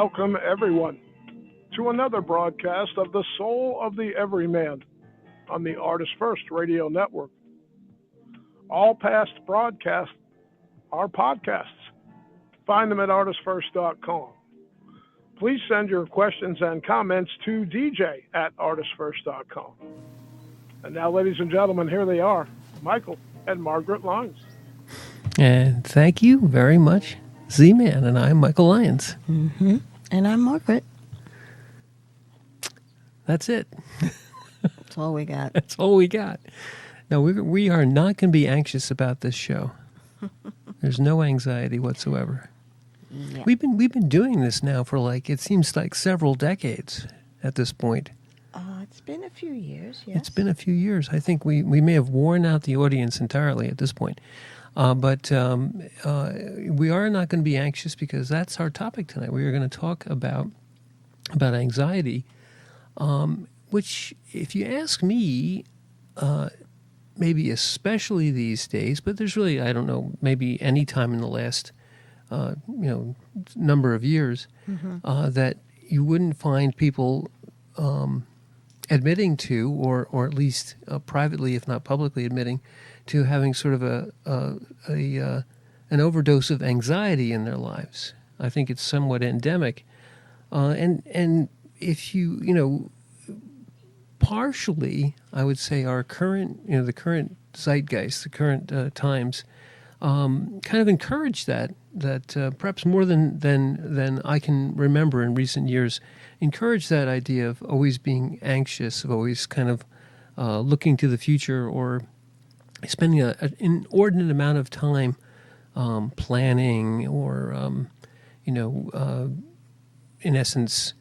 welcome everyone to another broadcast of The Soul of the Everyman on the ArtistFirst Radio Network. All past broadcasts are podcasts. Find them at ArtistFirst.com. Please send your questions and comments to DJ at ArtistFirst.com. And now, ladies and gentlemen, here they are, Michael and Margaret Lyons. And thank you very much, Z-Man, and I'm Michael Lyons. Mm-hmm. And I'm Margaret. That's it. That's all we got. That's all we got. No, we are not going to be anxious about this show. There's no anxiety whatsoever. Yeah. We've been doing this now for it seems like several decades at this point. It's been a few years, yes. It's been a few years. I think we may have worn out the audience entirely at this point. But we are not going to be anxious because that's our topic tonight. We are going to talk about anxiety, which, if you ask me, maybe especially these days, but there's really, I don't know, maybe any time in the last number of years, that you wouldn't find people admitting to, or at least privately, if not publicly, admitting to having sort of an overdose of anxiety in their lives. I think it's somewhat endemic, and if you partially, I would say our current, the current zeitgeist, the current times, kind of encourage that perhaps more than I can remember in recent years, encourage that idea of always being anxious, of always kind of looking to the future, or spending an inordinate amount of time planning, or in essence,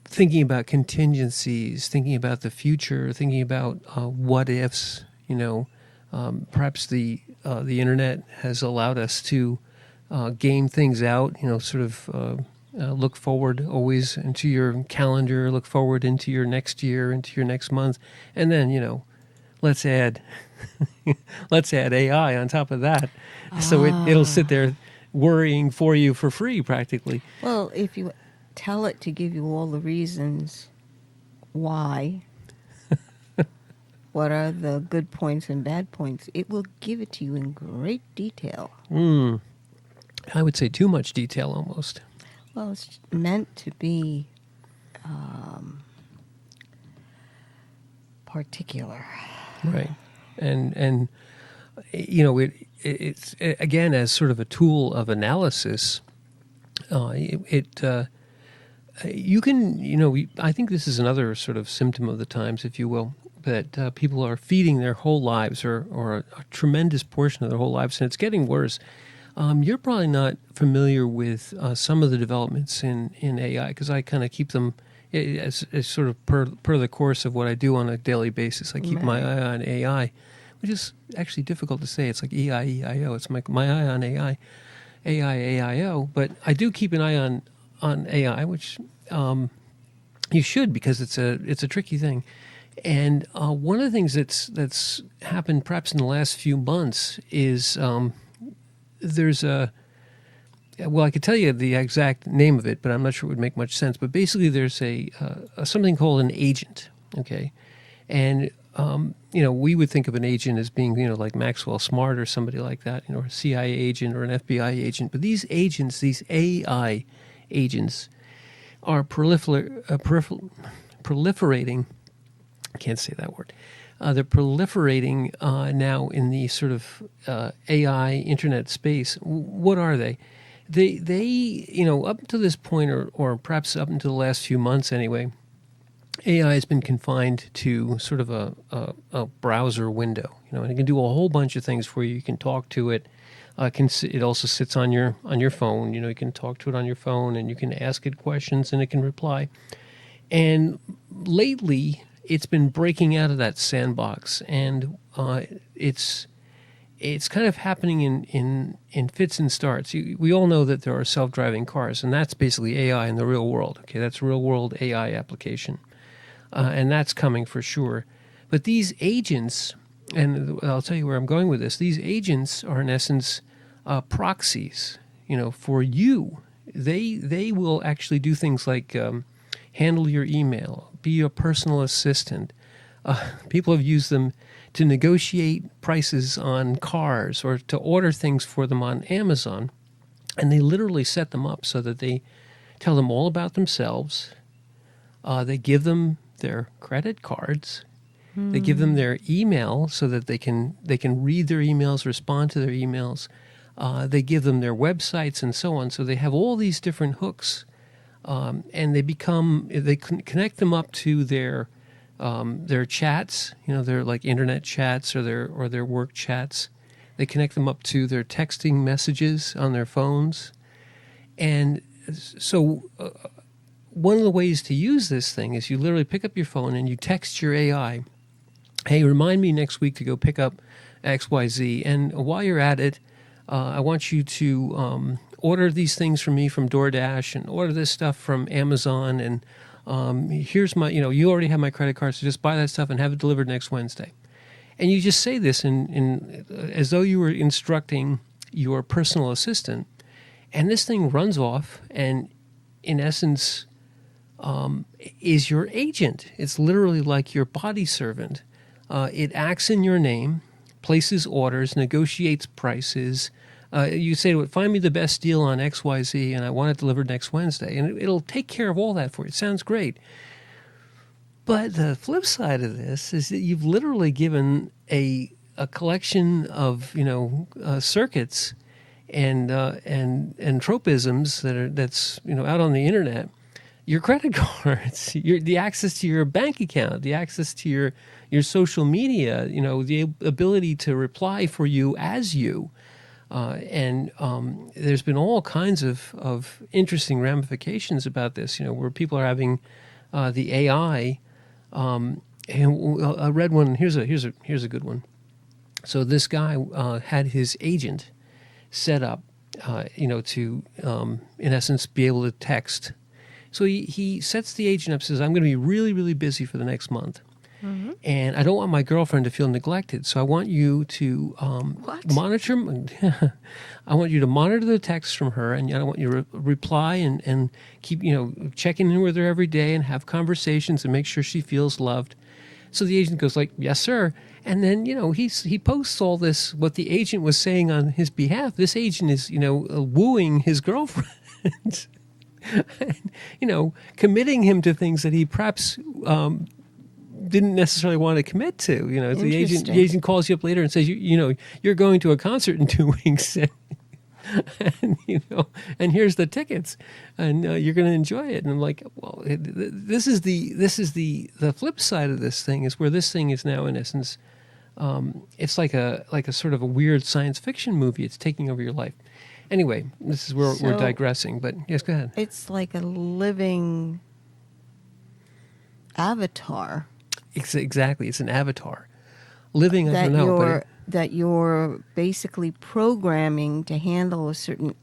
thinking about contingencies, thinking about the future, thinking about what ifs. Perhaps the internet has allowed us to game things out. Sort of look forward always into your calendar, look forward into your next year, into your next month, and then let's add AI on top of that, so it'll sit there worrying for you for free practically. Well, if you tell it to give you all the reasons why, what are the good points and bad points, it will give it to you in great detail. I would say too much detail almost. Well, it's meant to be particular. Right. And it's again, as sort of a tool of analysis, you can, I think this is another sort of symptom of the times, if you will, that people are feeding their whole lives, or a tremendous portion of their whole lives, and it's getting worse. You're probably not familiar with some of the developments in AI, because I kind of keep them as sort of per the course of what I do on a daily basis. I keep my eye on AI, which is actually difficult to say. It's like E-I-E-I-O. It's my eye on AI, A-I-A-I-O. But I do keep an eye on AI, which you should, because it's a tricky thing. And one of the things that's happened perhaps in the last few months is there's I could tell you the exact name of it, but I'm not sure it would make much sense. But basically, there's a something called an agent, okay? And we would think of an agent as being like Maxwell Smart or somebody like that, or a CIA agent or an FBI agent. But these agents, these AI agents, are proliferating. I can't say that word. They're proliferating now in the sort of AI internet space. What are they? They up to this point, or perhaps up until the last few months anyway, AI has been confined to sort of a browser window. And it can do a whole bunch of things for you. You can talk to it. It also sits on your phone. You can talk to it on your phone, and you can ask it questions, and it can reply. And lately, it's been breaking out of that sandbox, and it's kind of happening in fits and starts. We all know that there are self-driving cars, and that's basically AI in the real world. Okay, that's real-world AI application, and that's coming for sure. But these agents, and I'll tell you where I'm going with this, these agents are in essence proxies. for you. They will actually do things like handle your email, be your personal assistant. People have used them to negotiate prices on cars or to order things for them on Amazon. And they literally set them up so that they tell them all about themselves. They give them their credit cards. They give them their email so that they can read their emails, respond to their emails. They give them their websites and so on. So they have all these different hooks, and they connect them up to their chats. Their like internet chats or their work chats. They connect them up to their texting messages on their phones, and so. One of the ways to use this thing is you literally pick up your phone and you text your AI, hey, remind me next week to go pick up XYZ. And while you're at it, I want you to order these things from me from DoorDash and order this stuff from Amazon. And here's my, you already have my credit card, so just buy that stuff and have it delivered next Wednesday. And you just say this in as though you were instructing your personal assistant. And this thing runs off and, in essence, is your agent. It's literally like your body servant. It acts in your name, places orders, negotiates prices. You say to it, find me the best deal on XYZ, and I want it delivered next Wednesday. And it'll take care of all that for you. It sounds great. But the flip side of this is that you've literally given a collection of circuits and tropisms that's out on the internet. Your credit cards, the access to your bank account, the access to your social media, the ability to reply for you as you. And there's been all kinds of interesting ramifications about this, where people are having the AI. And I read one. Here's a good one. So this guy had his agent set up, to in essence be able to text. So he sets the agent up, says, I'm going to be really, really busy for the next month. Mm-hmm. And I don't want my girlfriend to feel neglected. So I want you to monitor. I want you to monitor the texts from her, and I want you to reply and keep checking in with her every day and have conversations and make sure she feels loved. So the agent goes like, yes, sir. And then he posts all this what the agent was saying on his behalf. This agent is wooing his girlfriend. And, committing him to things that he perhaps didn't necessarily want to commit to. The agent calls you up later and says, you're going to a concert in 2 weeks, and here's the tickets, and you're going to enjoy it. And I'm like, well, this is the flip side of this thing, is where this thing is now in essence, it's like a sort of a weird science fiction movie. It's taking over your life. Anyway, this is where we're digressing, but yes, go ahead. It's like a living avatar. Exactly, it's an avatar. Living, I don't know. That you're basically programming to handle a certain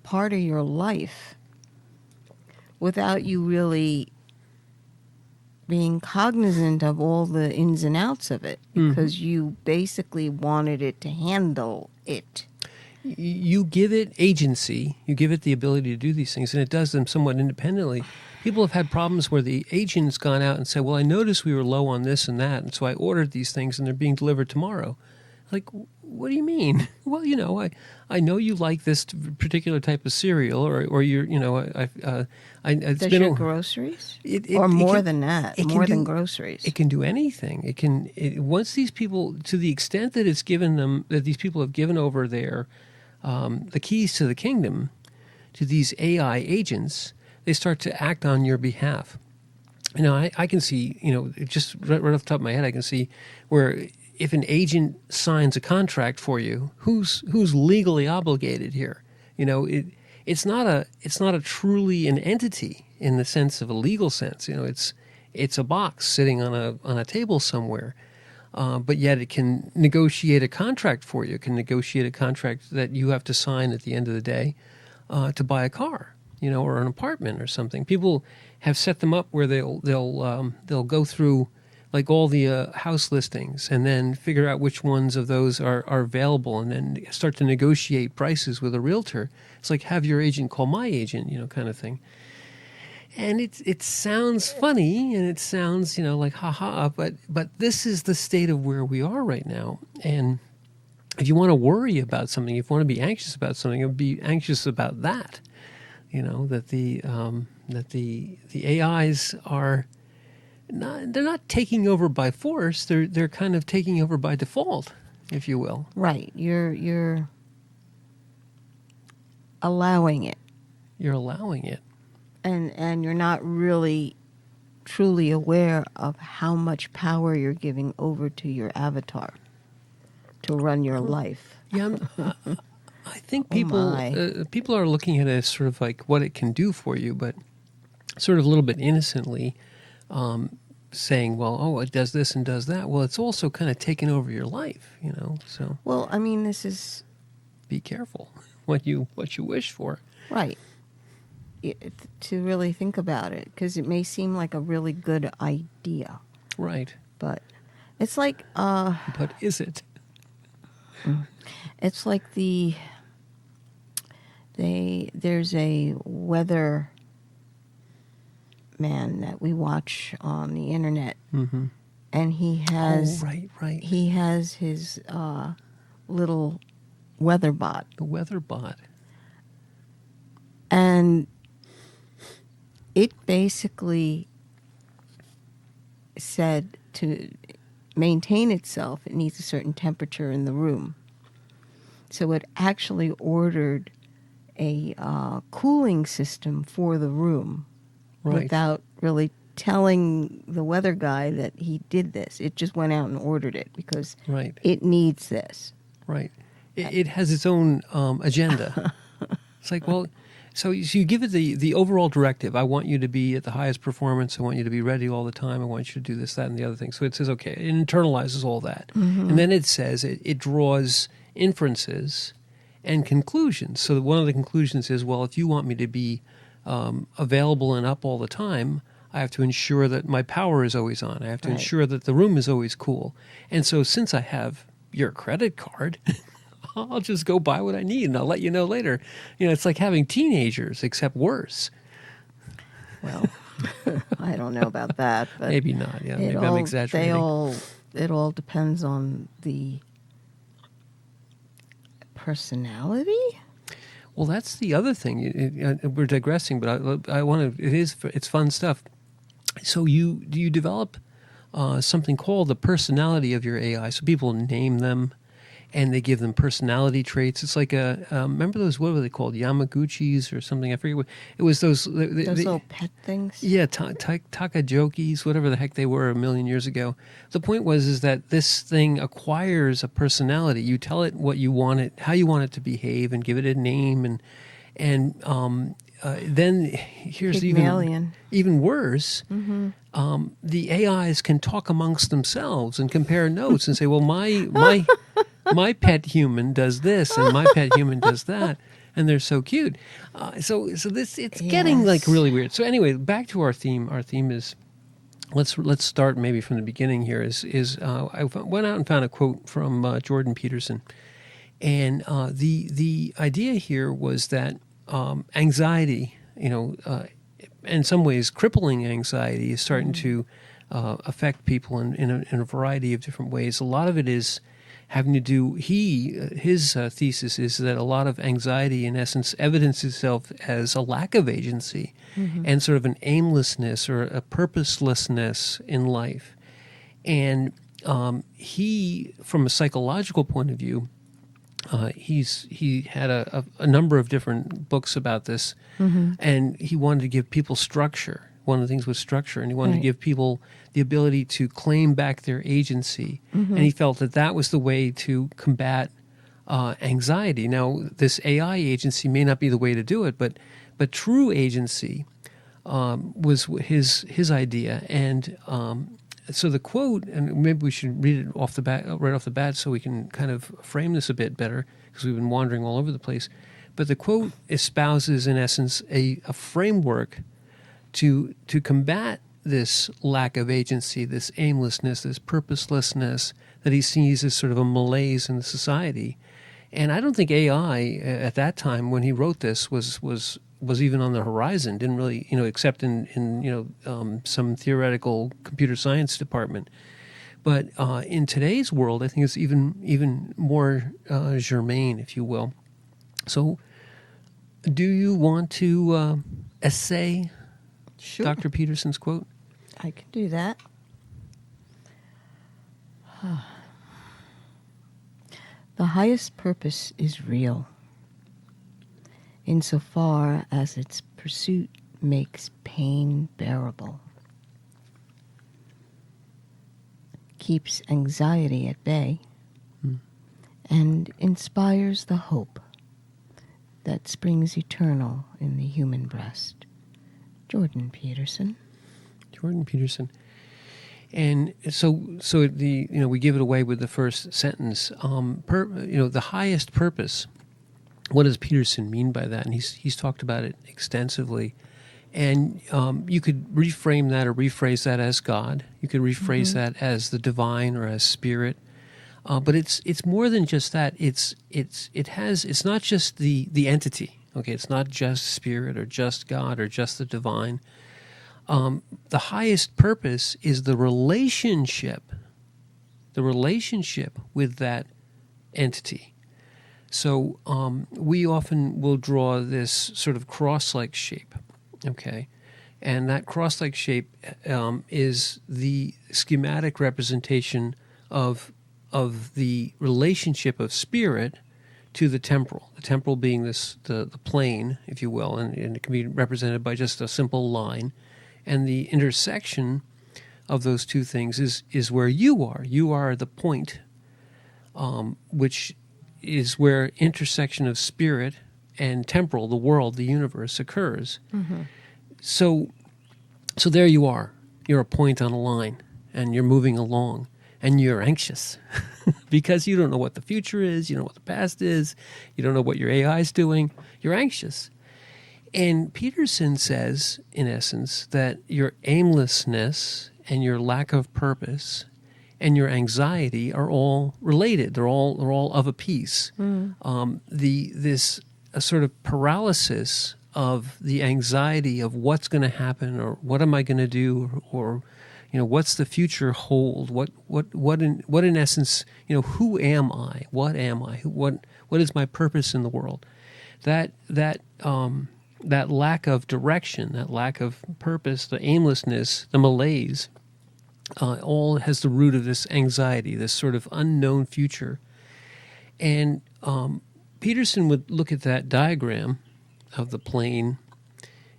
part of your life without you really being cognizant of all the ins and outs of it, because you basically wanted it to handle it. You give it agency, you give it the ability to do these things, and it does them somewhat independently. People have had problems where the agent's gone out and said, well, I noticed we were low on this and that, and so I ordered these things, and they're being delivered tomorrow. Like, what do you mean? Well, I know you like this particular type of cereal, or you're, it's Does been your groceries? Or more than that, more than groceries. It can do anything. Once these people, to the extent that it's given them, that these people have given over their the keys to the kingdom to these AI agents, they start to act on your behalf. I can see, just right off the top of my head, I can see where if an agent signs a contract for you, who's legally obligated here? It's not a truly an entity in the sense of a legal sense. It's a box sitting on a table somewhere. But yet it can negotiate a contract for you. It can negotiate a contract that you have to sign at the end of the day to buy a car, or an apartment or something. People have set them up where they'll go through like all the house listings, and then figure out which ones of those are available, and then start to negotiate prices with a realtor. It's like have your agent call my agent, kind of thing. And it sounds funny, and it sounds like haha, but this is the state of where we are right now. And if you want to worry about something, if you want to be anxious about something, be anxious about that. That the AIs are they're not taking over by force. They're kind of taking over by default, if you will. Right. You're allowing it. You're allowing it. And you're not really truly aware of how much power you're giving over to your avatar to run your life. Yeah, I think people are looking at it as sort of like what it can do for you, but sort of a little bit innocently saying, well, it does this and does that. Well, it's also kind of taken over your life, so. Well, I mean, this is... Be careful what you wish for. Right. To really think about it, because it may seem like a really good idea. Right. But it's like... but is it? It's like there's a weather man that we watch on the internet, and he has right. He has his little weather bot. The weather bot. And it basically said to maintain itself, it needs a certain temperature in the room. So it actually ordered a cooling system for the room without really telling the weather guy that he did this. It just went out and ordered it because it needs this. Right. It has its own agenda. It's like, well... So you give it the overall directive. I want you to be at the highest performance. I want you to be ready all the time. I want you to do this, that, and the other thing. So it says, okay, it internalizes all that. And then it says it draws inferences and conclusions. So one of the conclusions is, well, if you want me to be available and up all the time, I have to ensure that my power is always on. I have to ensure that the room is always cool. And so since I have your credit card... I'll just go buy what I need, and I'll let you know later. It's like having teenagers, except worse. Well, I don't know about that. But maybe not. Yeah, maybe I'm exaggerating. It all depends on the personality. Well, that's the other thing. We're digressing, but I want to. It's fun stuff. So you develop something called the personality of your AI. So people name them. And they give them personality traits. It's like remember those, what were they called? Yamaguchis or something? I forget what. It was those little pet things? Yeah, Takajokis, whatever the heck they were a million years ago. The point is that this thing acquires a personality. You tell it what you want it, how you want it to behave, and give it a name. And then here's even worse. The AIs can talk amongst themselves and compare notes and say, well, my pet human does this and my pet human does that, and they're so cute. So this it's getting like really weird. So anyway, back to our theme. Our theme is let's start maybe from the beginning here. I went out and found a quote from Jordan Peterson, and the idea here was that anxiety, in some ways, crippling anxiety is starting to affect people in a variety of different ways. A lot of it is having to do, his thesis is that a lot of anxiety, in essence, evidences itself as a lack of agency and sort of an aimlessness or a purposelessness in life. And he, from a psychological point of view, he had a number of different books about this, and he wanted to give people structure. One of the things was structure, and he wanted to give people the ability to claim back their agency. And he felt that was the way to combat anxiety. Now, this AI agency may not be the way to do it, but true agency was his idea. And so the quote, and maybe we should read it right off the bat, so we can kind of frame this a bit better, because we've been wandering all over the place. But the quote espouses, in essence, a framework to combat this lack of agency, this aimlessness, this purposelessness that he sees as sort of a malaise in the society. And I don't think AI at that time when he wrote this was even on the horizon. Didn't really, except in some theoretical computer science department. But in today's world, I think it's even more germane, if you will. So, do you want to essay Sure. Dr. Peterson's quote? I can do that. The highest purpose is real, insofar as its pursuit makes pain bearable, keeps anxiety at bay, and inspires the hope that springs eternal in the human breast. Jordan Peterson. And so we give it away with the first sentence. The highest purpose. What does Peterson mean by that? And he's talked about it extensively. And you could reframe that or rephrase that as God. You could rephrase that as the divine or as spirit. But it's more than just that. It's not just the entity. Okay, it's not just spirit or just God or just the divine. The highest purpose is the relationship with that entity. So we often will draw this sort of cross-like shape, okay? And that cross-like shape is the schematic representation of the relationship of spirit to the temporal being the plane, if you will, and it can be represented by just a simple line. And the intersection of those two things is where you are. You are the point, which is where intersection of spirit and temporal, the world, the universe, occurs. Mm-hmm. So there you are. You're a point on a line, and you're moving along, and you're anxious because you don't know what the future is, you don't know what the past is, you don't know what your AI is doing. You're anxious. And Peterson says, in essence, that your aimlessness and your lack of purpose and your anxiety are all related. They're all of a piece. This sort of paralysis of the anxiety of what's going to happen or what am I going to do or what's the future hold? What in essence, who am I? What am I? What is my purpose in the world? That lack of direction, that lack of purpose, the aimlessness, the malaise, all has the root of this anxiety, this sort of unknown future. And Peterson would look at that diagram of the plane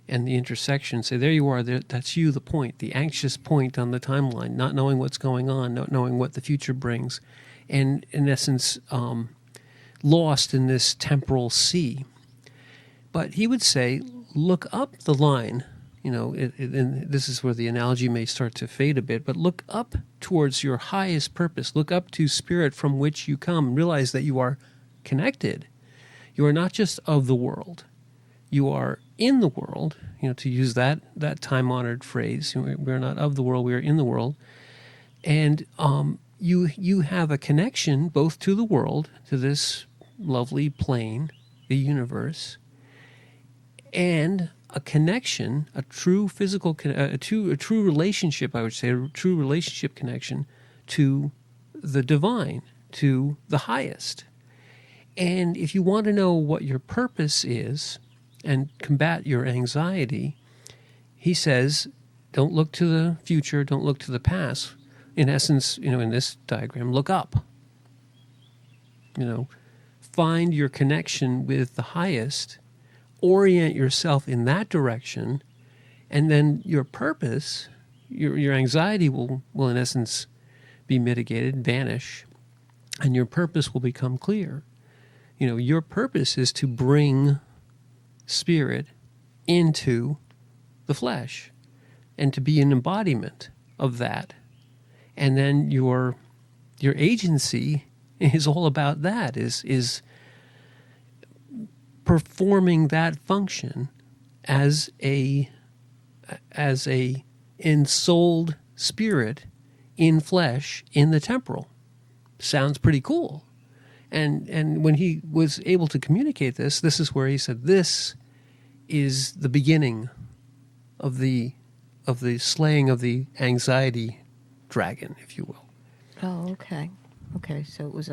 and the intersection, say, there you are, that's you, the point, the anxious point on the timeline, not knowing what's going on, not knowing what the future brings, and in essence, lost in this temporal sea. But he would say, look up the line, and this is where the analogy may start to fade a bit, but look up towards your highest purpose. Look up to spirit from which you come. Realize that you are connected. You are not just of the world. You are in the world, to use that time-honored phrase. We're not of the world, we are in the world. And you have a connection both to the world, to this lovely plane, the universe, and a connection, a true physical, a true relationship, I would say, a true relationship connection to the divine, to the highest. And if you want to know what your purpose is and combat your anxiety, he says, don't look to the future, don't look to the past. In essence, in this diagram, look up. Find your connection with the highest, orient yourself in that direction, and then your purpose, your anxiety will in essence be mitigated, vanish, and your purpose will become clear. Your purpose is to bring spirit into the flesh and to be an embodiment of that. And then your agency is all about that, is performing that function as a ensouled spirit in flesh in the temporal. Sounds pretty cool. And when he was able to communicate this is where he said, this is the beginning of the slaying of the anxiety dragon, if you will. Oh, okay. Okay, so it was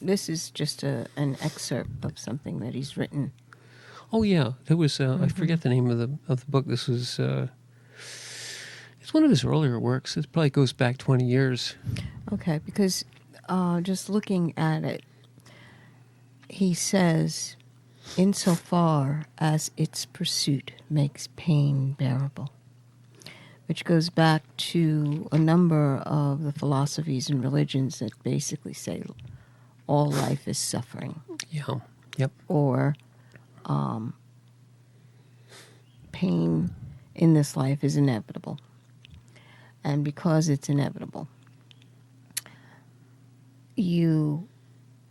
this is just an excerpt of something that he's written. Oh yeah, there was I forget the name of the book. This was it's one of his earlier works. It probably goes back 20 years. Okay, because just looking at it, he says, insofar as its pursuit makes pain bearable, which goes back to a number of the philosophies and religions that basically say all life is suffering. Yeah. Yep. Or pain in this life is inevitable. And because it's inevitable, you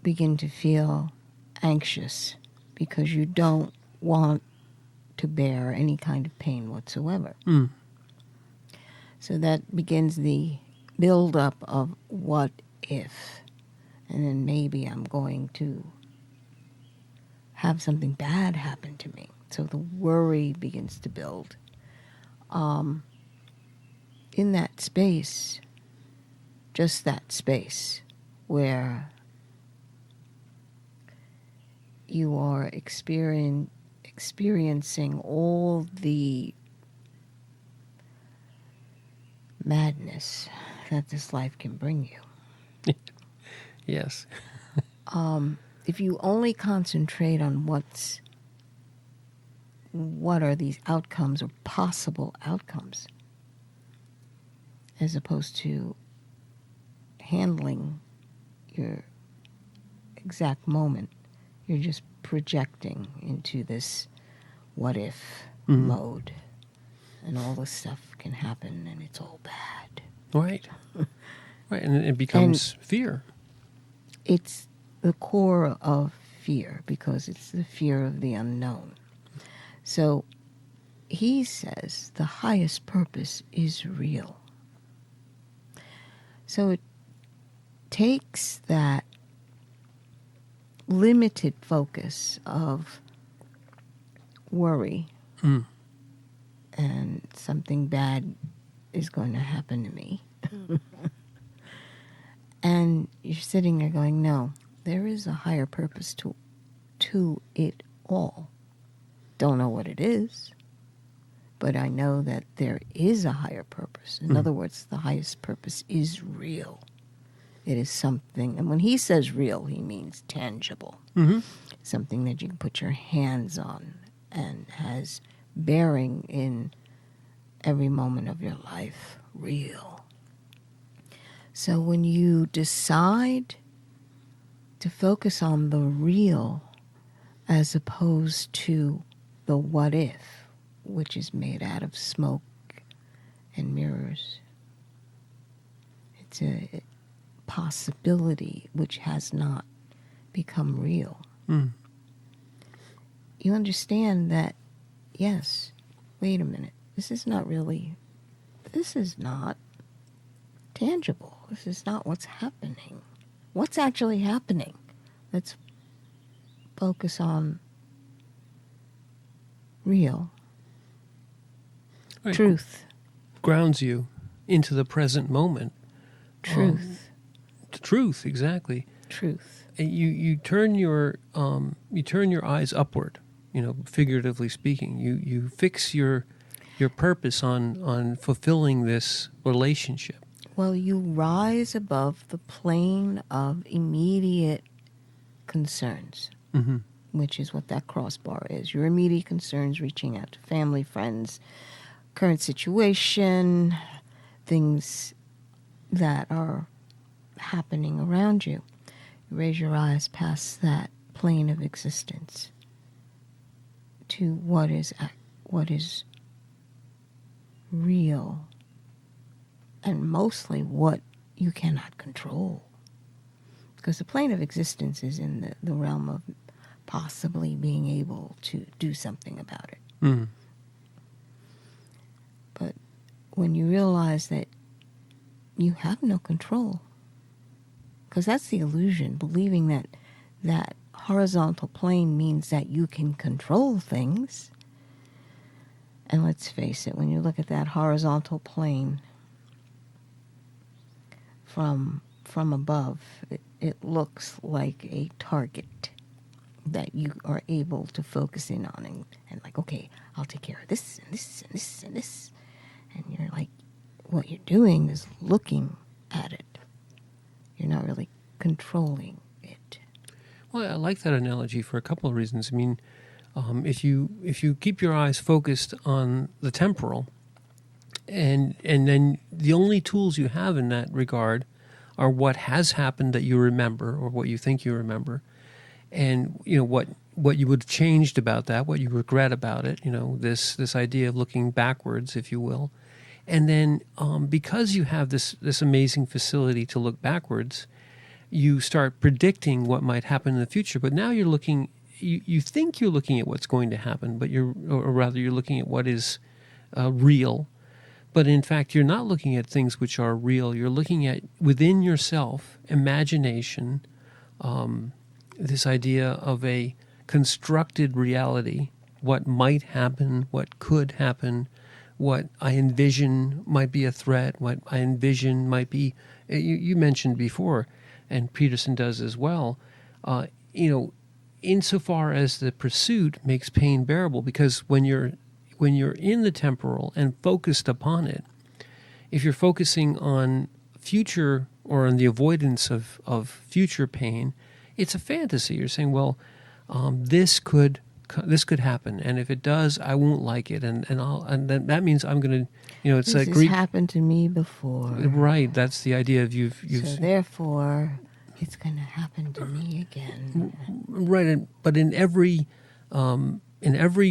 begin to feel anxious because you don't want to bear any kind of pain whatsoever. Mm. So that begins the build-up of what if, and then maybe I'm going to have something bad happen to me. So the worry begins to build. In that space, just that space where you are experiencing all the madness that this life can bring you. Yes. If you only concentrate on what are these outcomes or possible outcomes, as opposed to handling your exact moment, you're just projecting into this what if mode, and all this stuff can happen and it's all bad. Right. Right, and it becomes fear. It's the core of fear because it's the fear of the unknown. So he says the highest purpose is real. So it takes that limited focus of worry and something bad is going to happen to me. And you're sitting there going, no, there is a higher purpose to it all. Don't know what it is, but I know that there is a higher purpose. In other words, the highest purpose is real. It is something, and when he says real, he means tangible. Something that you can put your hands on and has bearing in every moment of your life. Real. So when you decide to focus on the real as opposed to the what if, which is made out of smoke and mirrors, it's a possibility which has not become real. You understand that, yes, wait a minute, this is not tangible. This is not what's happening. What's actually happening? Let's focus on real. Right. Truth. Grounds you into the present moment. Truth. Truth, exactly. Truth. And you turn your eyes upward, figuratively speaking. You fix your purpose on fulfilling this relationship. Well, you rise above the plane of immediate concerns, which is what that crossbar is. Your immediate concerns, reaching out to family, friends, current situation, things that are happening around you. You raise your eyes past that plane of existence to what is real, and mostly what you cannot control. Because the plane of existence is in the realm of possibly being able to do something about it. But when you realize that you have no control. Because that's the illusion, believing that that horizontal plane means that you can control things. And let's face it, when you look at that horizontal plane from above, it looks like a target that you are able to focus in on and like, okay, I'll take care of this and this and this and this. And you're like, what you're doing is looking at it. You're not really controlling it. Well, I like that analogy for a couple of reasons. I mean, if you keep your eyes focused on the temporal, and then the only tools you have in that regard are what has happened that you remember or what you think you remember, and what you would have changed about that, what you regret about it. This idea of looking backwards, if you will, and then because you have this amazing facility to look backwards, you start predicting what might happen in the future. But now you're looking. You think you're looking at what's going to happen, but you're looking at what is real. But in fact, you're not looking at things which are real. You're looking at within yourself, imagination, this idea of a constructed reality, what might happen, what could happen, what I envision might be a threat, what I envision might be. You mentioned before, and Peterson does as well. Insofar as the pursuit makes pain bearable, because when you're in the temporal and focused upon it, if you're focusing on future or on the avoidance of future pain, it's a fantasy. You're saying, well, this could happen, and if it does, I won't like it, and then that means I'm going to, it's this a Greek. Has happened to me before. Right. That's the idea of you've. So therefore, it's going to happen to me again. Right, but in every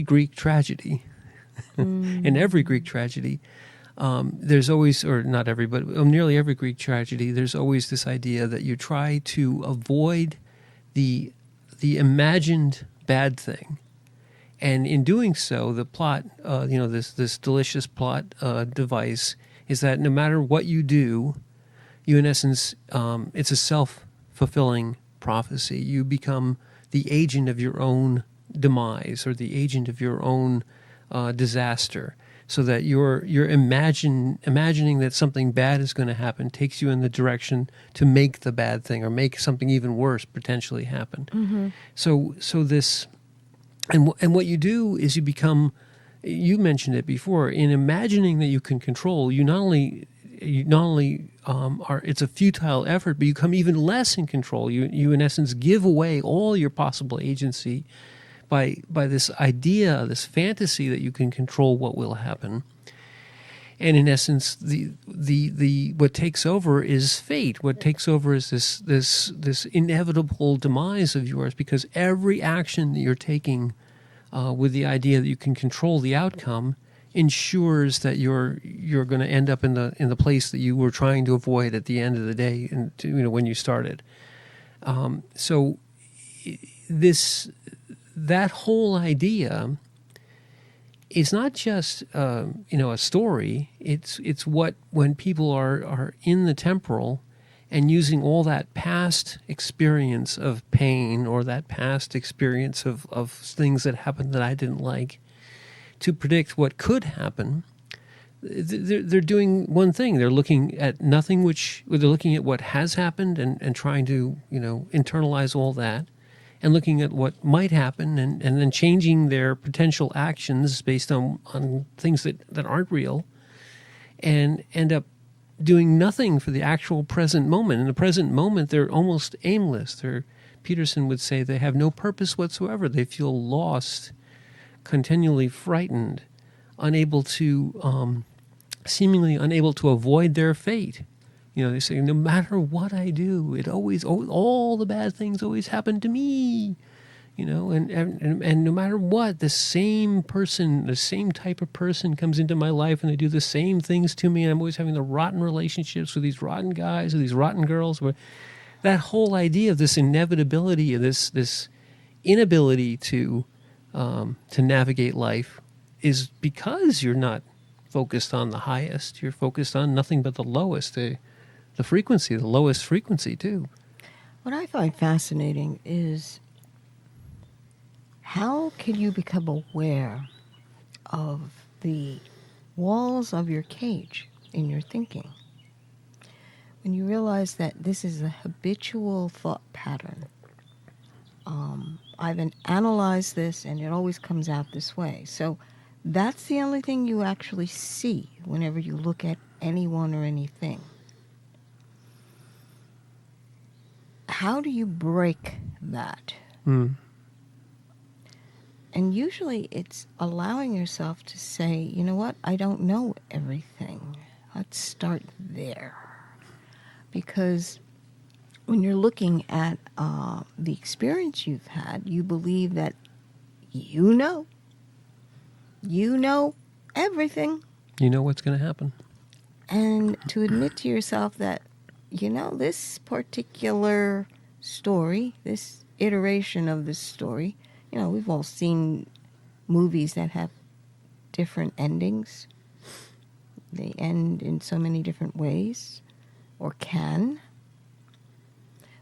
Greek tragedy, there's always, or not every, but nearly every Greek tragedy, there's always this idea that you try to avoid the imagined bad thing, and in doing so, the plot, this delicious plot device is that no matter what you do, you in essence, it's a self-fulfilling prophecy. You become the agent of your own demise or the agent of your own disaster, so that you're imagining that something bad is going to happen takes you in the direction to make the bad thing or make something even worse potentially happen. Mm-hmm. So this, and what you do is you become. You mentioned it before. In imagining that you can control, you not only are, it's a futile effort, but you become even less in control. You in essence give away all your possible agency by this idea, this fantasy that you can control what will happen. And in essence, the what takes over is fate. What takes over is this inevitable demise of yours, because every action that you're taking with the idea that you can control the outcome ensures that you're going to end up in the place that you were trying to avoid at the end of the day, and when you started. So that whole idea is not just a story. It's what, when people are in the temporal and using all that past experience of pain or that past experience of things that happened that I didn't like to predict what could happen. They're doing one thing. They're looking at nothing they're looking at what has happened and trying to, internalize all that, and looking at what might happen and then changing their potential actions based on things that aren't real, and end up doing nothing for the actual present moment. In the present moment, they're almost aimless. Peterson would say they have no purpose whatsoever. They feel lost, continually frightened, seemingly unable to avoid their fate. They say, no matter what I do, all the bad things always happen to me. And no matter what, the same person, the same type of person comes into my life and they do the same things to me, and I'm always having the rotten relationships with these rotten guys or these rotten girls. That whole idea of this inevitability, of this inability to navigate life, is because you're not focused on the highest. You're focused on nothing but the lowest, the frequency, the lowest frequency too. What I find fascinating is how can you become aware of the walls of your cage in your thinking when you realize that this is a habitual thought pattern. I've analyzed this and it always comes out this way. So that's the only thing you actually see whenever you look at anyone or anything. How do you break that? Mm. And usually it's allowing yourself to say, you know what, I don't know everything. Let's start there. Because when you're looking at the experience you've had, you believe that you know everything. You know what's going to happen. And to admit to yourself that, this particular story, this iteration of this story, we've all seen movies that have different endings. They end in so many different ways, or can.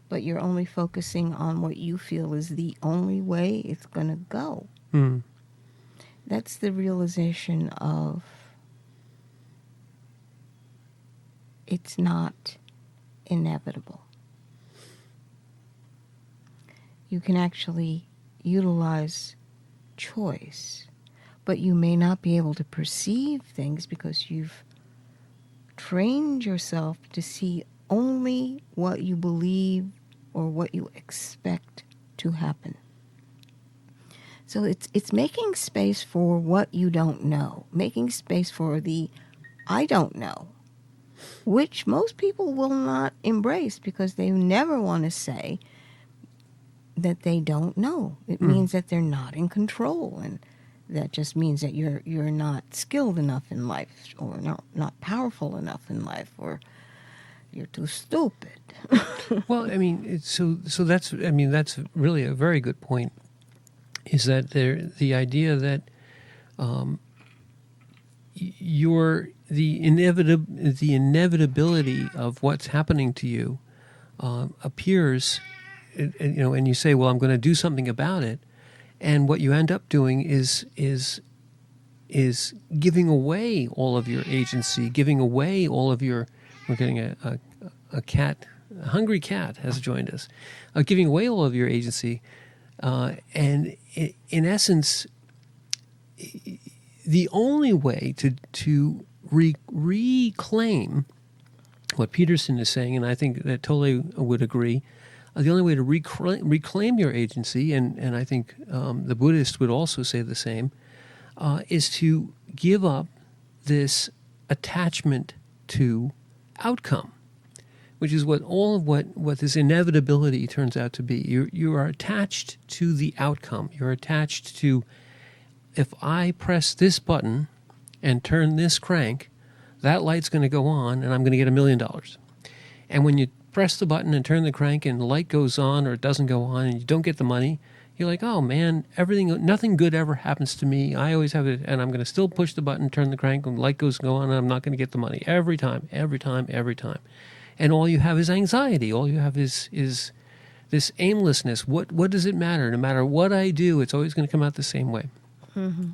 But you're only focusing on what you feel is the only way it's going to go. Mm. That's the realization of it's not inevitable. You can actually utilize choice, but you may not be able to perceive things because you've trained yourself to see only what you believe or what you expect to happen. So it's making space for what you don't know, making space for the I don't know, which most people will not embrace because they never want to say that they don't know. It means that they're not in control, and that just means that you're not skilled enough in life, or not powerful enough in life, or you're too stupid. Well, I mean, so that's really a very good point. Is that the idea that the inevitability of what's happening to you appears, and you say, well, I'm going to do something about it, and what you end up doing is giving away all of your agency, giving away all of your. We're getting a cat, a hungry cat has joined us, giving away all of your agency, and in essence, the only way to reclaim what Peterson is saying, and I think that Tolle would agree, the only way to reclaim your agency, and I think the Buddhist would also say the same, is to give up this attachment to outcome, which is what all of what this inevitability turns out to be. You are attached to the outcome. You're attached to, if I press this button and turn this crank, that light's going to go on and I'm going to get $1 million. And when you press the button and turn the crank and the light goes on or it doesn't go on and you don't get the money, you're like, oh man, nothing good ever happens to me. I always have it, and I'm going to still push the button, turn the crank, and the light goes on, and I'm not going to get the money every time. And all you have is anxiety. All you have is this aimlessness. What does it matter? No matter what I do, it's always going to come out the same way. Mm-hmm.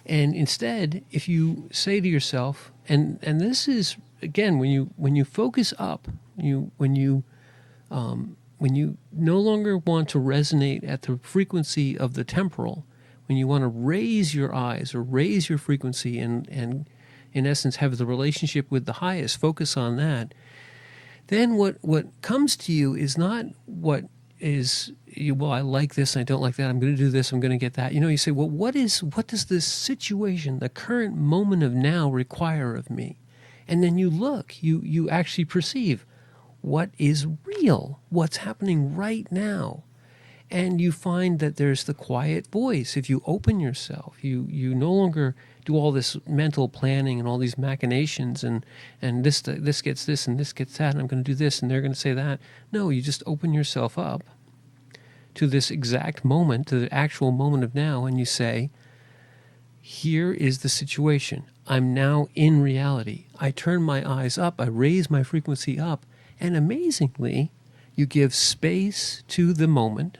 And instead, if you say to yourself, and this is again when you focus up, when you no longer want to resonate at the frequency of the temporal, when you want to raise your eyes or raise your frequency and in essence have the relationship with the highest, focus on that, then what comes to you is not what is, well, I like this, I don't like that, I'm going to do this, I'm going to get that. You say, well, what does this situation, the current moment of now require of me? And then you look, you actually perceive what is real, what's happening right now. And you find that there's the quiet voice. If you open yourself, you no longer do all this mental planning and all these machinations and this gets this and this gets that and I'm going to do this and they're going to say that. No, you just open yourself up to this exact moment, to the actual moment of now, and you say, here is the situation. I'm now in reality. I turn my eyes up, I raise my frequency up, and amazingly, you give space to the moment,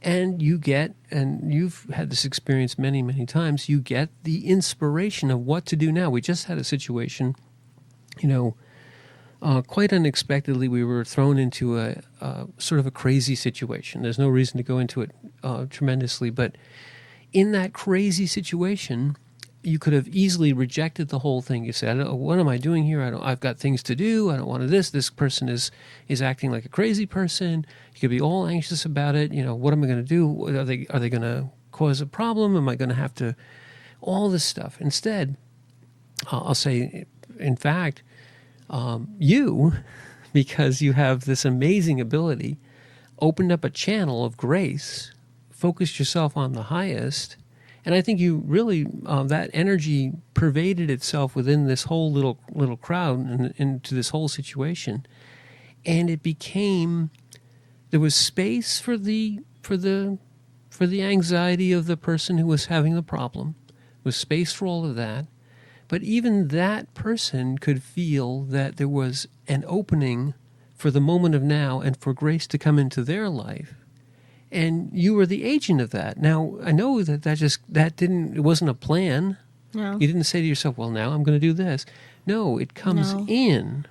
and you get, and you've had this experience many, many times, you get the inspiration of what to do now. We just had a situation, quite unexpectedly, we were thrown into a sort of a crazy situation. There's no reason to go into it tremendously, but in that crazy situation, you could have easily rejected the whole thing. You said, "What am I doing here? I've got things to do. I don't want to this. This person is acting like a crazy person." You could be all anxious about it. What am I going to do? Are they going to cause a problem? Am I going to have to? All this stuff. Instead, I'll say, in fact, you, because you have this amazing ability, opened up a channel of grace, focused yourself on the highest. And I think you really, that energy pervaded itself within this whole little crowd and into this whole situation. And it became, there was space for the anxiety of the person who was having the problem. There was space for all of that. But even that person could feel that there was an opening for the moment of now and for grace to come into their life. And you were the agent of that. Now, I know it wasn't a plan. No. You didn't say to yourself, well, now I'm going to do this. No, it comes in.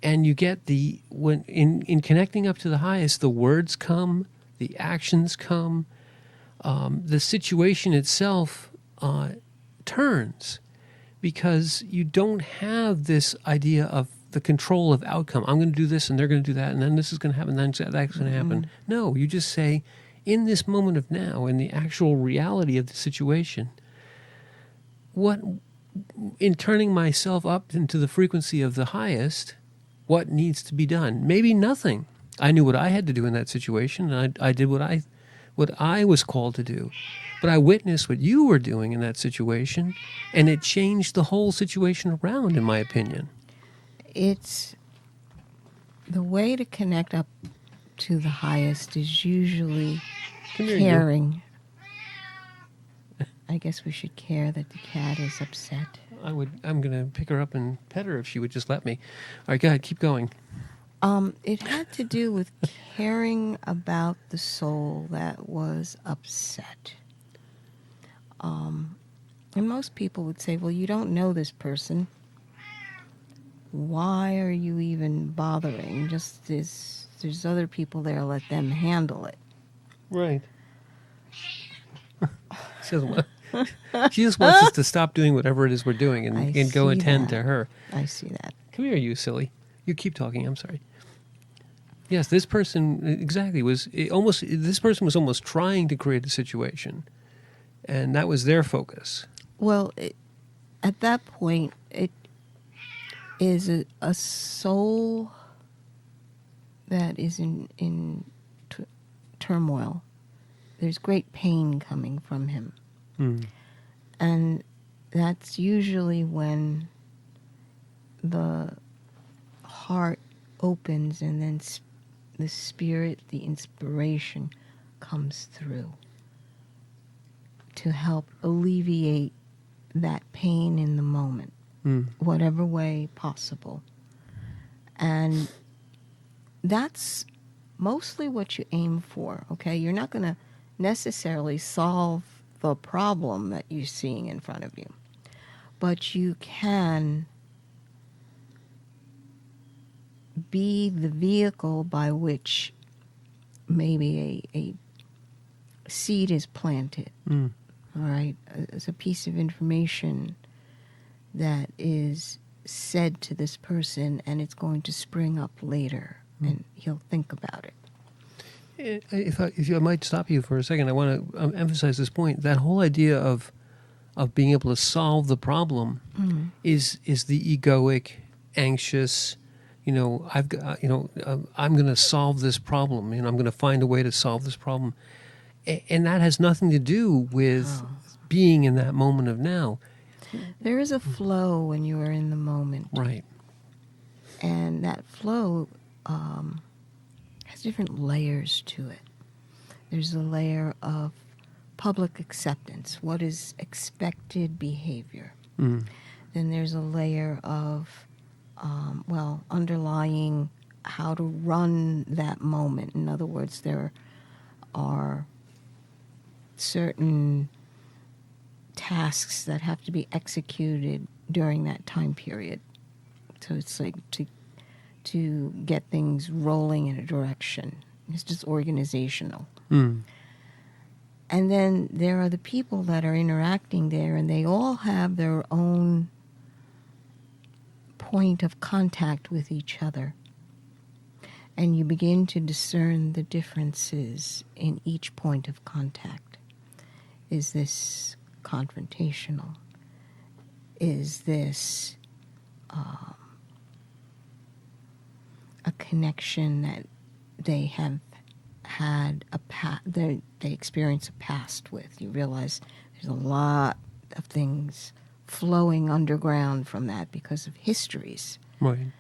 And you get in connecting up to the highest, the words come, the actions come, the situation itself turns. Because you don't have this idea of the control of outcome. I'm going to do this, and they're going to do that, and then this is going to happen, then that's going to happen. No, you just say, in this moment of now, in the actual reality of the situation, in turning myself up into the frequency of the highest, what needs to be done? Maybe nothing. I knew what I had to do in that situation, and I did what I was called to do. But I witnessed what you were doing in that situation, and it changed the whole situation around, in my opinion. It's the way to connect up to the highest is usually caring. I guess we should care that the cat is upset. I'm going to pick her up and pet her if she would just let me. All right, go ahead, keep going. It had to do with caring about the soul that was upset. And most people would say, well, you don't know this person. Why are you even bothering? Just there's other people there, let them handle it. Right. She just wants us to stop doing whatever it is we're doing and go attend to her. I see that. Come here, you silly. You keep talking. I'm sorry. Yes, this person exactly this person was almost trying to create a situation, and that was their focus. Well, at that point, it is a soul that is in turmoil. There's great pain coming from him. And that's usually when the heart opens and then the spirit, the inspiration comes through to help alleviate that pain in the moment, whatever way possible. And that's mostly what you aim for, okay? You're not going to necessarily solve the problem that you're seeing in front of you, but you can be the vehicle by which maybe a seed is planted, all right? It's a piece of information that is said to this person, and it's going to spring up later, and he'll think about it. If I might stop you for a second, I want to emphasize this point. That whole idea of being able to solve the problem is the egoic, anxious. I'm going to solve this problem. I'm going to find a way to solve this problem, and that has nothing to do with being in that moment of now. There is a flow when you are in the moment, right? And that flow has different layers to it. There's a layer of public acceptance. What is expected behavior? Mm. Then there's a layer of, underlying how to run that moment. In other words, there are certain tasks that have to be executed during that time period. So it's like to get things rolling in a direction. It's just organizational. Mm. And then there are the people that are interacting there, and they all have their own point of contact with each other. And you begin to discern the differences in each point of contact. Is this confrontational? Is this a connection that they have had they experience a past with? You realize there's a lot of things flowing underground from that because of histories. Right.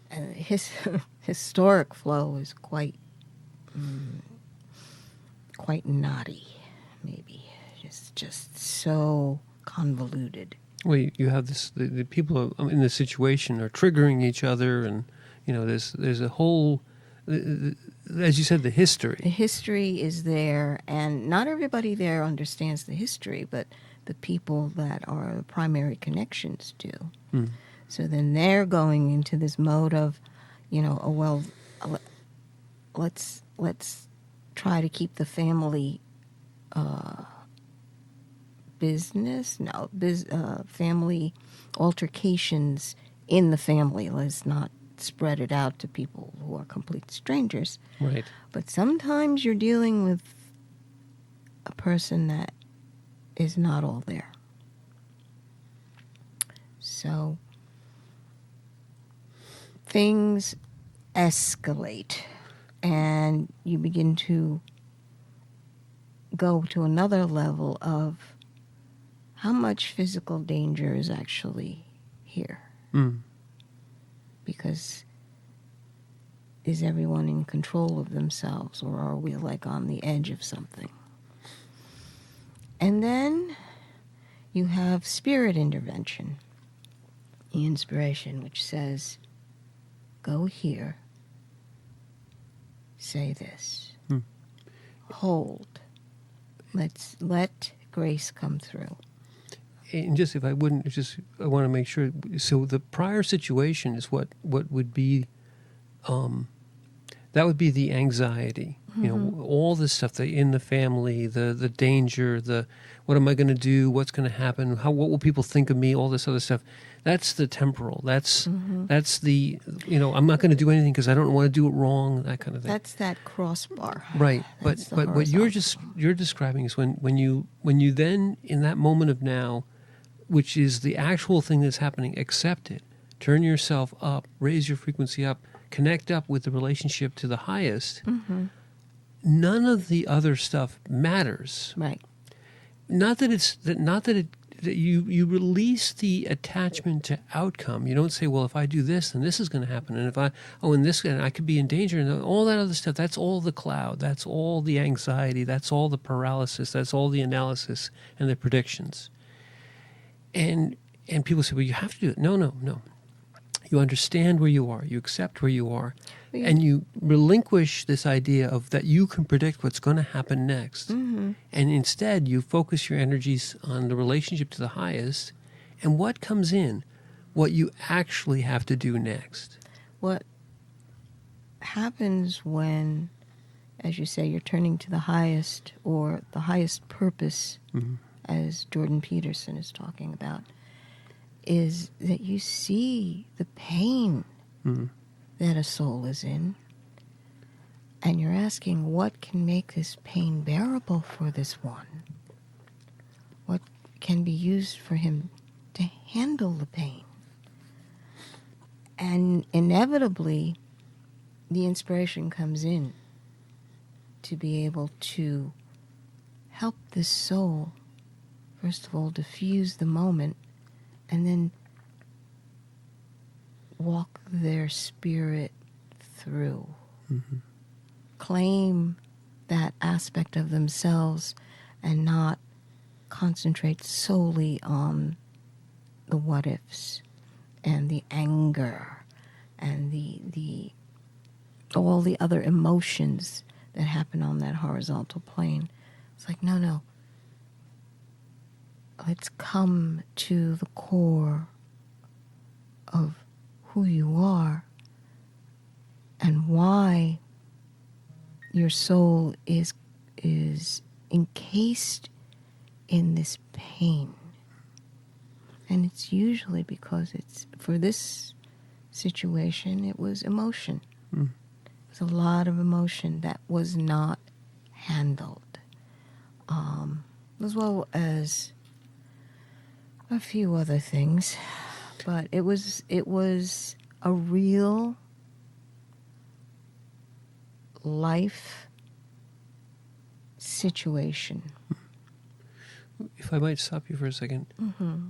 And historic flow is quite knotty, maybe. Just so convoluted. Well, you have this. The people in the situation are triggering each other, and there's a whole, as you said, the history. The history is there, and not everybody there understands the history, but the people that are the primary connections do. Mm. So then they're going into this mode of, let's try to keep the family family altercations in the family. Let's not spread it out to people who are complete strangers. Right. But sometimes you're dealing with a person that is not all there. So things escalate, and you begin to go to another level of how much physical danger is actually here. Mm. Because is everyone in control of themselves, or are we like on the edge of something? And then you have spirit intervention, the inspiration, which says, go here, say this, hold, let grace come through. And just if I wouldn't, I want to make sure. So the prior situation is what would be, that would be the anxiety. Mm-hmm. All this stuff in the family, the danger, what am I going to do? What's going to happen? What will people think of me? All this other stuff. That's the temporal. That's the I'm not going to do anything because I don't want to do it wrong. That kind of thing. That's that crossbar. Right. That's But what you're describing is when you then in that moment of now, which is the actual thing that's happening, accept it, turn yourself up, raise your frequency up, connect up with the relationship to the highest. Mm-hmm. None of the other stuff matters. Right. Not that you release the attachment to outcome. You don't say, well, if I do this, then this is going to happen, and if I I could be in danger, and all that other stuff. That's all the cloud. That's all the anxiety. That's all the paralysis. That's all the analysis and the predictions. And people say, well, you have to do it. No. You understand where you are. You accept where you are. And you relinquish this idea of that you can predict what's going to happen next. Mm-hmm. And instead, you focus your energies on the relationship to the highest and what comes in, what you actually have to do next. What happens when, as you say, you're turning to the highest or the highest purpose, as Jordan Peterson is talking about, is that you see the pain that a soul is in, and you're asking, what can make this pain bearable for this one? What can be used for him to handle the pain? And inevitably, the inspiration comes in to be able to help this soul, first of all, diffuse the moment, and then walk their spirit through. Mm-hmm. Claim that aspect of themselves and not concentrate solely on the what ifs and the anger and the all the other emotions that happen on that horizontal plane. It's like, no. Let's come to the core of who you are and why your soul is encased in this pain. And it's usually because it's, for this situation, it was emotion. It was a lot of emotion that was not handled, as well as a few other things. But it was a real life situation. If I might stop you for a second.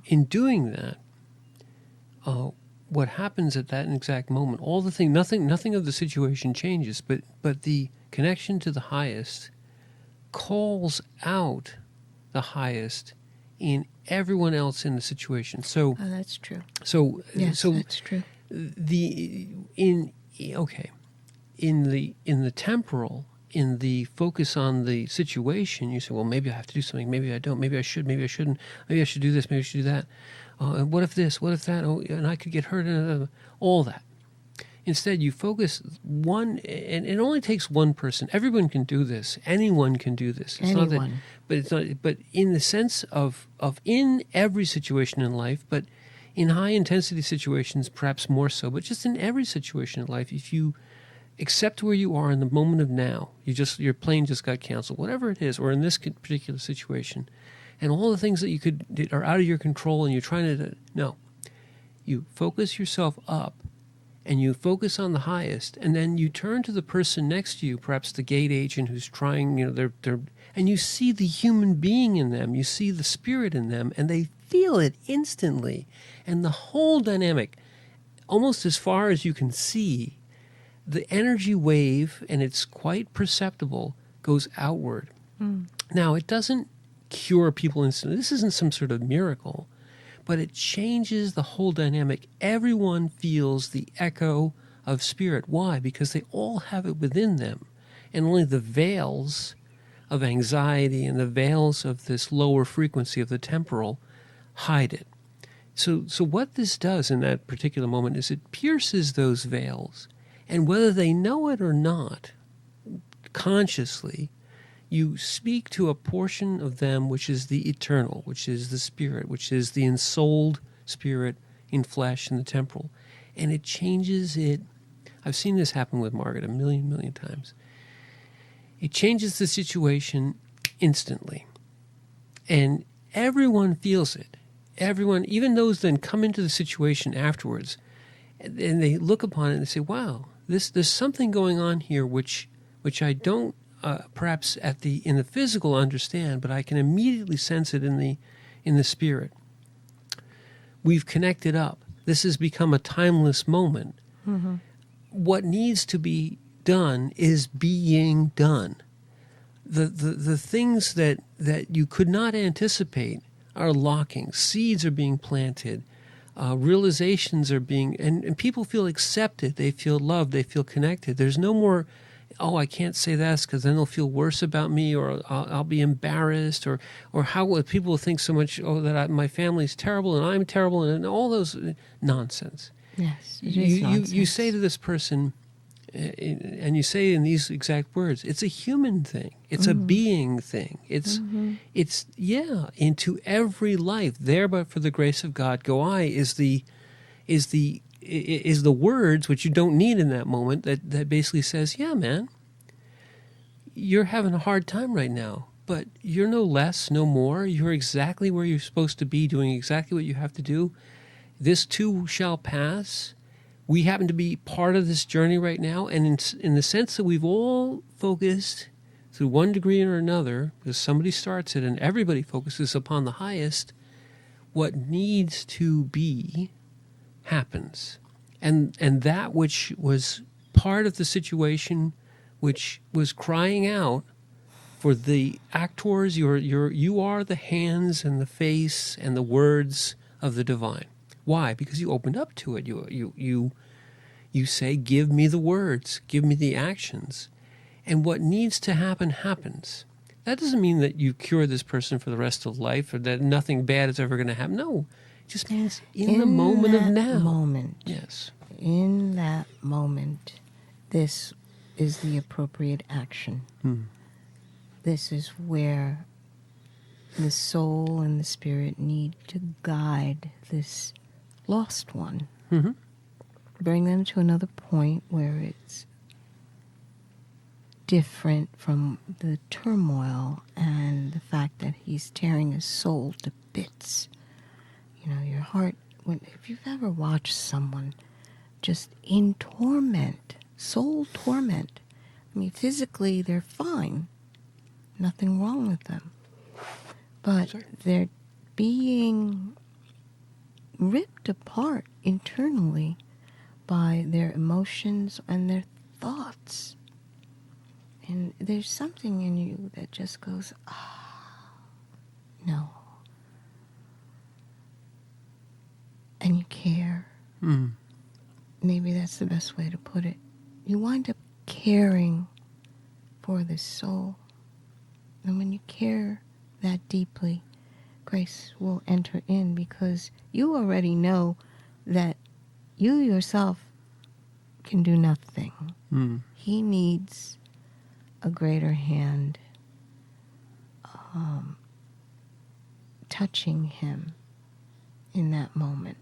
In doing that, what happens at that exact moment, all the thing, nothing of the situation changes, but the connection to the highest calls out the highest in everyone else in the situation. So That's true. So Yes, that's true. In the temporal, in the focus on the situation, you say, well, maybe I have to do something, maybe I don't, maybe I should, maybe I shouldn't, maybe I should do this, maybe I should do that. And what if this, what if that? Oh, and I could get hurt, all that. Instead, you focus one, and it only takes one person. Everyone can do this. Anyone can do this. It's not that, Anyone. but it's not. But in the sense of in every situation in life, but in high intensity situations, perhaps more so. But just in every situation in life, if you accept where you are in the moment of now, your plane just got canceled, whatever it is, or in this particular situation, and all the things that are out of your control, and you're trying to no, you focus yourself up. And you focus on the highest, and then you turn to the person next to you, perhaps the gate agent who's trying, and you see the human being in them, you see the spirit in them, and they feel it instantly. And the whole dynamic, almost as far as you can see, the energy wave, and it's quite perceptible, goes outward. Now, it doesn't cure people instantly. This isn't some sort of miracle. But it changes the whole dynamic. Everyone feels the echo of spirit. Why? Because they all have it within them. And only the veils of anxiety and the veils of this lower frequency of the temporal hide it. So what this does in that particular moment is it pierces those veils. And whether they know it or not, consciously, you speak to a portion of them which is the eternal, which is the spirit, which is the ensouled spirit in flesh in the temporal. And it changes it. I've seen this happen with Margaret a million times. It changes the situation instantly. And everyone feels it. Everyone, even those then come into the situation afterwards, and they look upon it and they say, wow, there's something going on here which I don't perhaps in the physical understand, but I can immediately sense it in the spirit. We've connected up. This has become a timeless moment. Mm-hmm. What needs to be done is being done. The things that you could not anticipate are locking. Seeds are being planted. Realizations are being, and people feel accepted. They feel loved. They feel connected. There's no more, oh, I can't say this because then they'll feel worse about me, or I'll be embarrassed, or how people will think so much, oh, that my family's terrible and I'm terrible, and all those nonsense. Yes, it is nonsense. You say to this person, and you say in these exact words, it's a human thing. It's a being thing. It's into every life there, but for the grace of God go I is the words which you don't need in that moment that basically says, yeah, man, you're having a hard time right now, but you're no less, no more. You're exactly where you're supposed to be, doing exactly what you have to do. This too shall pass. We happen to be part of this journey right now, and in the sense that we've all focused to one degree or another, because somebody starts it and everybody focuses upon the highest, what needs to be happens. And that which was part of the situation, which was crying out For the actors, you are the hands and the face and the words of the divine. Why? Because you opened up to it. You say, give me the words, give me the actions. And what needs to happen, happens. That doesn't mean that you cure this person for the rest of life or that nothing bad is ever going to happen. No, it just means in the moment of now. Yes. In that moment, this is the appropriate action. This is where the soul and the spirit need to guide this lost one. Mm-hmm. Bring them to another point where it's different from the turmoil and the fact that he's tearing his soul to bits. You know, your heart, if you've ever watched someone just in torment, soul torment, I mean, physically they're fine. Nothing wrong with them. But they're being ripped apart internally by their emotions and their thoughts. And there's something in you that just goes, no. And you care. Maybe that's the best way to put it. You wind up caring for this soul. And when you care that deeply, grace will enter in because you already know that you yourself can do nothing. He needs a greater hand touching him in that moment,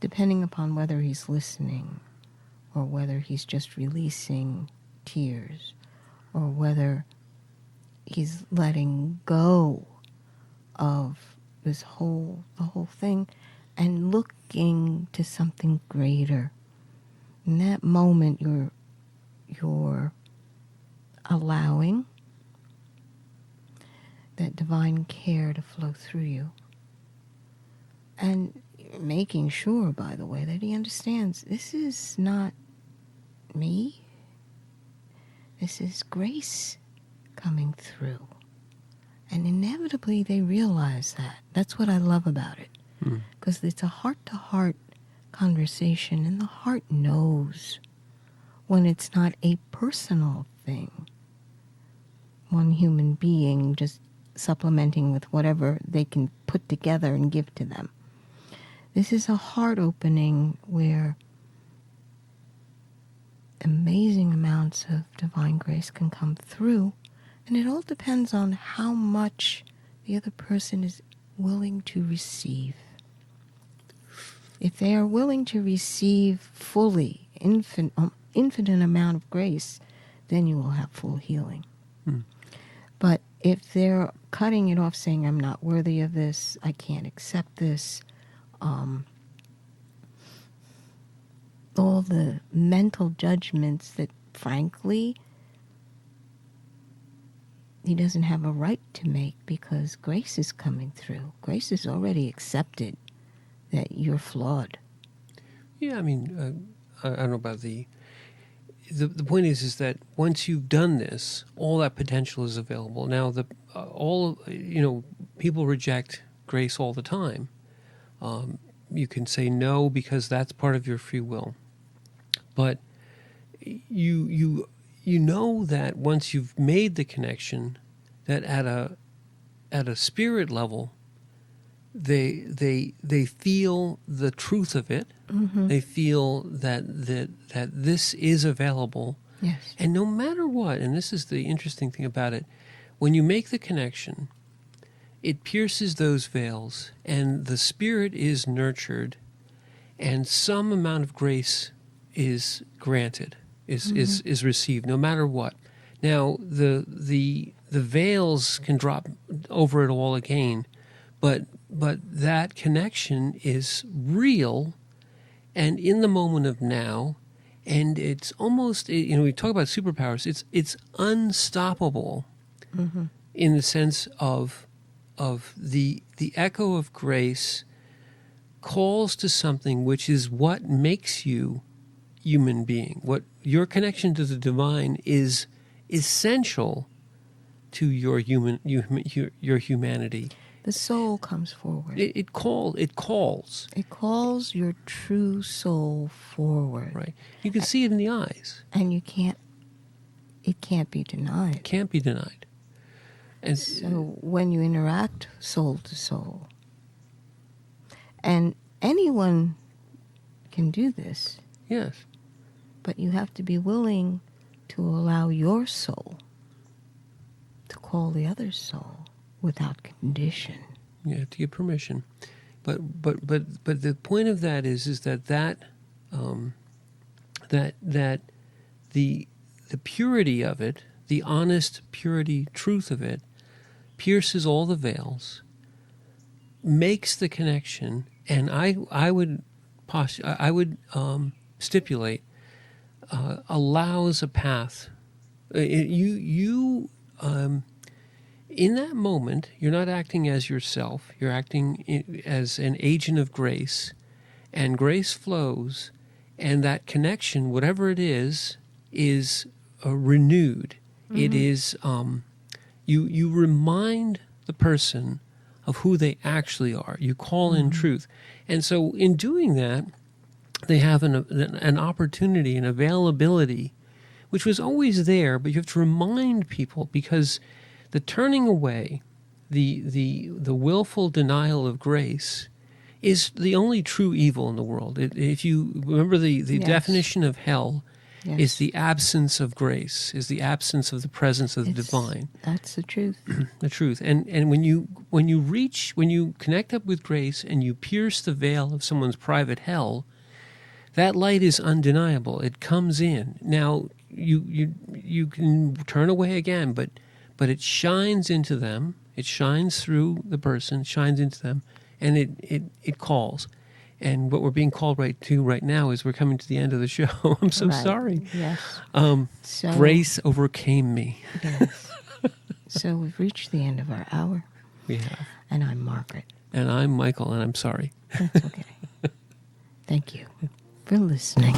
depending upon whether he's listening or whether he's just releasing tears or whether he's letting go of the whole thing and looking to something greater. In that moment, you're allowing that divine care to flow through you. And making sure, by the way, that he understands this is not me. This is grace coming through. And inevitably they realize that. That's what I love about it. Because it's a heart-to-heart conversation, and the heart knows when it's not a personal thing. One human being just supplementing with whatever they can put together and give to them. This is a heart opening where amazing amounts of divine grace can come through, and it all depends on how much the other person is willing to receive. If they are willing to receive fully, infinite amount of grace, then you will have full healing. But if they're cutting it off, saying, I'm not worthy of this, I can't accept this, all the mental judgments that, frankly, he doesn't have a right to make because grace is coming through. Grace has already accepted that you're flawed. Yeah, I mean, I don't know about the point is that once you've done this, all that potential is available. Now, people reject grace all the time. You can say no because that's part of your free will, but you know that once you've made the connection, that at a spirit level, they feel the truth of it. Mm-hmm. They feel that this is available. Yes. And no matter what, and this is the interesting thing about it, when you make the connection, it pierces those veils, and the spirit is nurtured, and some amount of grace is granted, is received, no matter what. Now, the veils can drop over it all again, but that connection is real and in the moment of now, and it's almost, we talk about superpowers, it's unstoppable in the sense of the echo of grace calls to something which is what makes you human being. What your connection to the divine is essential to your your humanity. The soul comes forward. It calls. It calls your true soul forward. Right. You can see it in the eyes. And it can't be denied. It can't be denied. And so when you interact soul to soul, and anyone can do this. Yes. But you have to be willing to allow your soul to call the other soul without condition. Yeah, to give permission. But the point of that is that the purity of it, the honest purity, truth of it, pierces all the veils, makes the connection, and I would stipulate allows a path. In that moment, you're not acting as yourself. You're acting as an agent of grace, and grace flows, and that connection, whatever it is renewed. Mm-hmm. It is you remind the person of who they actually are. You call in truth, and so in doing that, they have an opportunity, an availability, which was always there, but you have to remind people, because the turning away, the willful denial of grace is the only true evil in the world. If you remember the yes. definition of hell, yes. is the absence of grace, is the absence of the presence of the divine. That's the truth. The truth. And when you connect up with grace and you pierce the veil of someone's private hell, that light is undeniable. It comes in. Now you can turn away again, but it shines into them. It shines through the person, shines into them, and it calls. And what we're being called right now is we're coming to the end of the show. I'm so sorry. Yes. Grace overcame me. Yes. So we've reached the end of our hour. We have. And I'm Margaret. And I'm Michael, and I'm sorry. That's okay. Thank you for listening.